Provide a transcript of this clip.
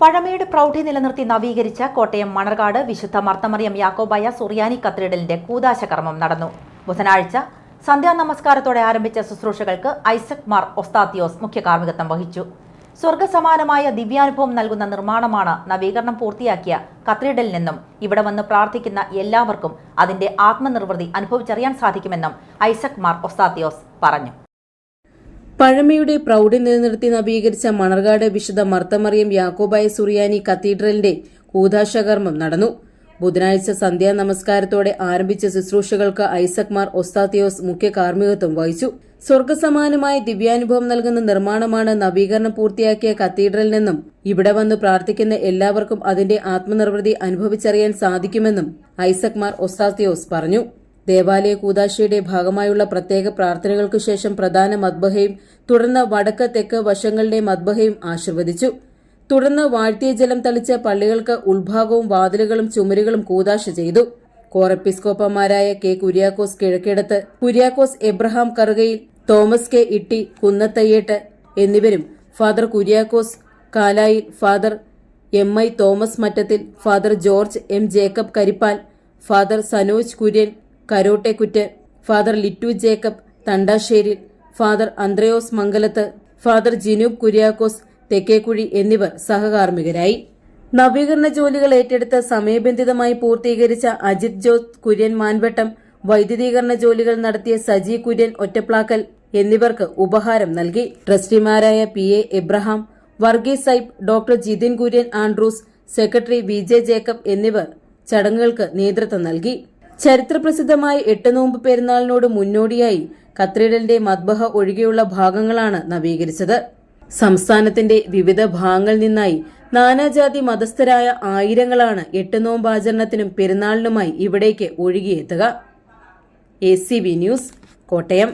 പഴമയുടെ പ്രൗഢി നിലനിർത്തി നവീകരിച്ച കോട്ടയം മണർകാട് വിശുദ്ധ മർത്തമറിയം യാക്കോബായ സുറിയാനി കത്തീഡ്രലിന്റെ കൂദാശകർമ്മം നടന്നു. ബുധനാഴ്ച സന്ധ്യാനമസ്കാരത്തോടെ ആരംഭിച്ച ശുശ്രൂഷകൾക്ക് ഐസക് മാർ ഒസ്താത്തിയോസ് മുഖ്യ കാർമ്മികത്വം വഹിച്ചു. സ്വർഗസമാനമായ ദിവ്യാനുഭവം നൽകുന്ന നിർമ്മാണമാണ് നവീകരണം പൂർത്തിയാക്കിയ കത്തീഡ്രലിൽ നിന്നും ഇവിടെ വന്ന് പ്രാർത്ഥിക്കുന്ന എല്ലാവർക്കും അതിന്റെ ആത്മനിർവൃതി അനുഭവിച്ചറിയാൻ സാധിക്കുമെന്നും ഐസക് മാർ ഒസ്താത്തിയോസ് പറഞ്ഞു. പഴമയുടെ പ്രൗഢി നിലനിർത്തി നവീകരിച്ച മണർകാട് വിശുദ്ധ മർത്തമറിയം യാക്കോബായ സുറിയാനി കത്തീഡ്രലിന്റെ കൂദാശകർമ്മം നടന്നു. ബുധനാഴ്ച സന്ധ്യാ നമസ്കാരത്തോടെ ആരംഭിച്ച ശുശ്രൂഷകൾക്ക് ഐസക് മാർ ഒസ്താത്തിയോസ് മുഖ്യ കാർമ്മികത്വം വഹിച്ചു. സ്വർഗസമാനമായ ദിവ്യാനുഭവം നൽകുന്ന നിർമ്മാണമാണ് നവീകരണം പൂർത്തിയാക്കിയ കത്തീഡ്രലിൽ നിന്നും ഇവിടെ വന്ന് പ്രാർത്ഥിക്കുന്ന എല്ലാവർക്കും അതിന്റെ ആത്മനിർവൃതി അനുഭവിച്ചറിയാൻ സാധിക്കുമെന്നും ഐസക് മാർ ഒസ്താത്തിയോസ് പറഞ്ഞു. ദേവാലയ കൂദാശയുടെ ഭാഗമായുള്ള പ്രത്യേക പ്രാർത്ഥനകൾക്കു ശേഷം പ്രധാന മദ്ബഹയും തുടർന്ന് വടക്ക് തെക്ക് വശങ്ങളുടെ മദ്ബഹയും ആശീർവദിച്ചു. തുടർന്ന് വാഴ്ത്തിയ ജലം തളിച്ച പള്ളികൾക്ക് ഉൾഭാഗവും വാതിലുകളും ചുമരുകളും കൂദാശ ചെയ്തു. കോറെപ്പിസ്കോപ്പമാരായ കെ കുര്യാക്കോസ് കിഴക്കേടത്ത്, കുര്യാക്കോസ് എബ്രഹാം കറുകയിൽ, തോമസ് കെ ഇട്ടി കുന്നത്തയ്യേട്ട് എന്നിവരും father Kuriakose Kalayil, father M I Thomas Mattathil, father George M Jacob Karippal, father Sanoj Kurian Karottekuttu, father Littu Jacob Thandasseril, father Anthrayose Mangalath, father Jinoob Kuriakose Thekkekuzhi എന്നിവർ സഹകാർമ്മികരായി. നവീകരണ ജോലികൾ ഏറ്റെടുത്ത് സമയബന്ധിതമായി പൂർത്തീകരിച്ച അജിത് ജോസ് കുര്യൻ മാൻവട്ടം, വൈദ്യുതീകരണ ജോലികൾ നടത്തിയ സജി കുര്യൻ ഒറ്റപ്ലാക്കൽ എന്നിവർക്ക് ഉപഹാരം നൽകി. ട്രസ്റ്റിമാരായ P A Abraham, Varghese Saib, doctor Jithin Kurian Andrews, secretary V J Jacob എന്നിവർ ചടങ്ങുകൾക്ക് നേതൃത്വം നൽകി. ചരിത്രപ്രസിദ്ധമായ 8 നോമ്പ് പെരുന്നാളിനോട് മുന്നോടിയായി കത്തീഡ്രലിന്റെ മദ്ബഹ ഒഴികെയുള്ള ഭാഗങ്ങളാണ് നവീകരിച്ചത്. സംസ്ഥാനത്തിന്റെ വിവിധ ഭാഗങ്ങളിൽ നിന്നായി നാനാജാതി മതസ്ഥരായ ആയിരങ്ങളാണ് 8 നോമ്പാചരണത്തിനും പെരുന്നാളിനുമായി ഇവിടേക്ക് ഒഴുകിയെത്തുക. ACV news, Kottayam.